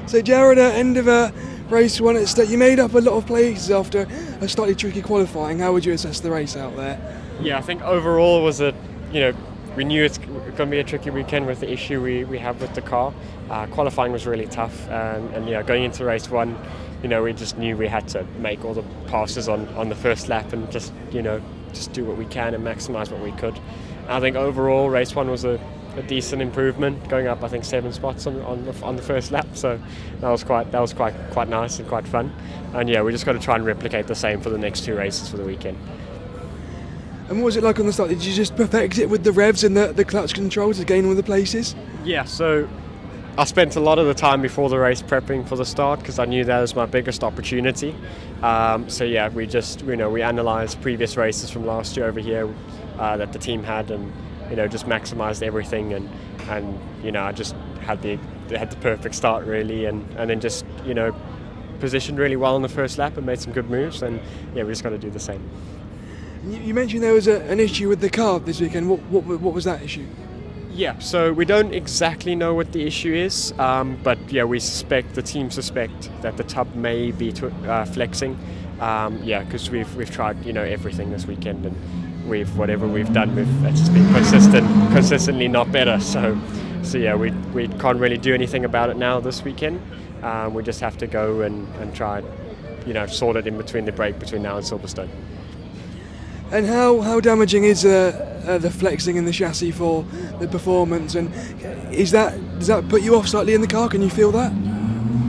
So Jarrod, at end of race one at Snetterton, you made up a lot of places after a slightly tricky qualifying. How would you assess the race out there? Yeah, I think overall was we knew it's going to be a tricky weekend with the issue we have with the car. Qualifying was really tough, and going into race one, we just knew we had to make all the passes on the first lap and just do what we can and maximise what we could. And I think overall race one was a decent improvement, going up I think 7 spots on the first lap, so that was quite nice and quite fun. And we just got to try and replicate the same for the next 2 races for the weekend. And what was it like on the start? Did you just perfect it with the revs and the clutch control to gain all the places? Yeah, so I spent a lot of the time before the race prepping for the start because I knew that was my biggest opportunity. We analysed previous races from last year over here that the team had, and just maximised everything, and I just had the perfect start really, and then just positioned really well on the first lap and made some good moves, and we just got to do the same. You mentioned there was an issue with the car this weekend. What was that issue? Yeah, so we don't exactly know what the issue is, but the team suspect that the tub may be flexing. Because we've tried everything this weekend, and whatever we've done, it's just been consistently not better. So we can't really do anything about it now this weekend. We just have to go and try sort it in between the break between now and Silverstone. And how damaging is the flexing in the chassis for the performance? And does that put you off slightly in the car? Can you feel that?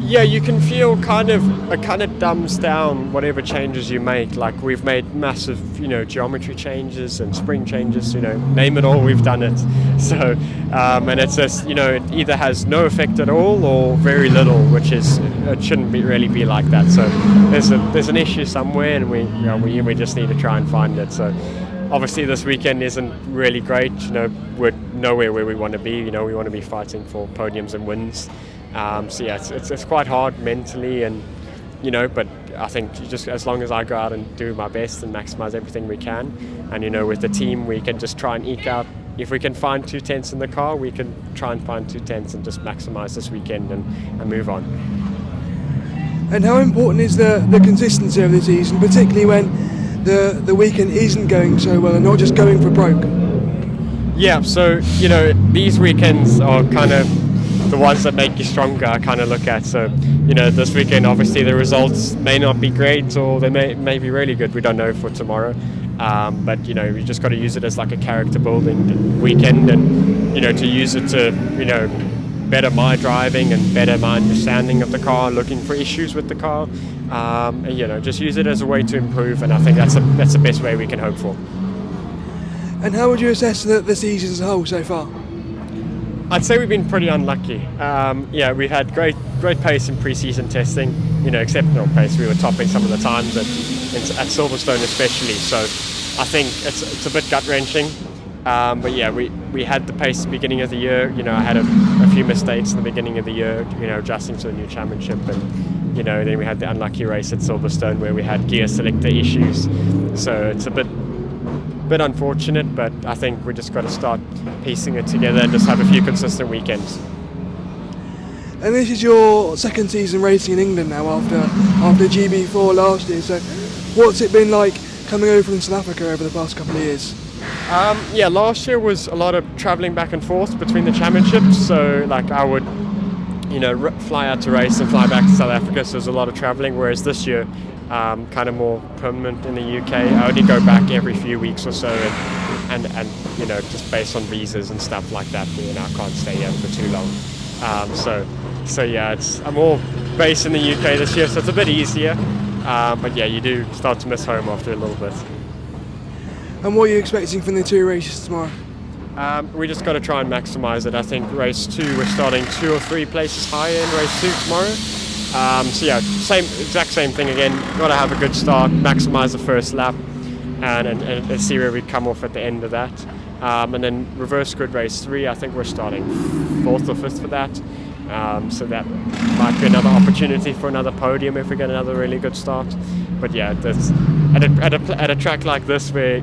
Yeah, you can feel it kind of dumbs down whatever changes you make. Like we've made massive, geometry changes and spring changes. Name it all, we've done it. So, and it's just, it either has no effect at all or very little, which is it shouldn't really be like that. So there's an issue somewhere, and we just need to try and find it. So obviously this weekend isn't really great. We're nowhere where we want to be. We want to be fighting for podiums and wins. It's quite hard mentally, and but I think just as long as I go out and do my best and maximise everything we can, and with the team we can just try and eke out. If we can find 2 tenths in the car, we can try and find 2 tenths and just maximise this weekend and move on. And how important is the consistency of the season, particularly when the weekend isn't going so well and not just going for broke? Yeah, so these weekends are kind of the ones that make you stronger. I kind of look at. So this weekend obviously the results may not be great, or they may be really good. We don't know for tomorrow, but we just got to use it as like a character building weekend, and to use it to better my driving and better my understanding of the car, looking for issues with the car, and just use it as a way to improve. And I think that's the best way we can hope for. And how would you assess the season as a whole so far? I'd say we've been pretty unlucky. We had great pace in pre-season testing, exceptional pace. We were topping some of the times at Silverstone especially. So I think it's a bit gut-wrenching. We had the pace at the beginning of the year. I had a few mistakes in the beginning of the year, adjusting to the new championship. And, then we had the unlucky race at Silverstone where we had gear selector issues. So it's a bit unfortunate, but I think we just got to start piecing it together and just have a few consistent weekends. And this is your second season racing in England now after GB3 last year. So what's it been like coming over from South Africa over the past couple of years? Last year was a lot of travelling back and forth between the championships. So I would fly out to race and fly back to South Africa. So there's a lot of travelling, whereas this year kind of more permanent in the UK. I only go back every few weeks or so, and just based on visas and stuff like that, I can't stay here for too long. I'm all based in the UK this year, so it's a bit easier. But you do start to miss home after a little bit. And what are you expecting from the 2 races tomorrow? We just got to try and maximise it. I think race 2 we're starting 2 or 3 places higher in race 2 tomorrow. Exact same thing again. Got to have a good start, maximise the first lap, and see where we come off at the end of that. And then reverse grid race 3. I think we're starting 4th or 5th for that. So that might be another opportunity for another podium if we get another really good start. But that's at a track like this where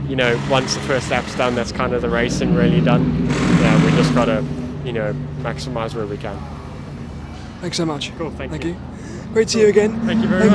once the first lap's done, that's kind of the racing really done. We just got to maximise where we can. Thanks so much. Cool, thank Thank you. you. Great to see you again. Thank you very much.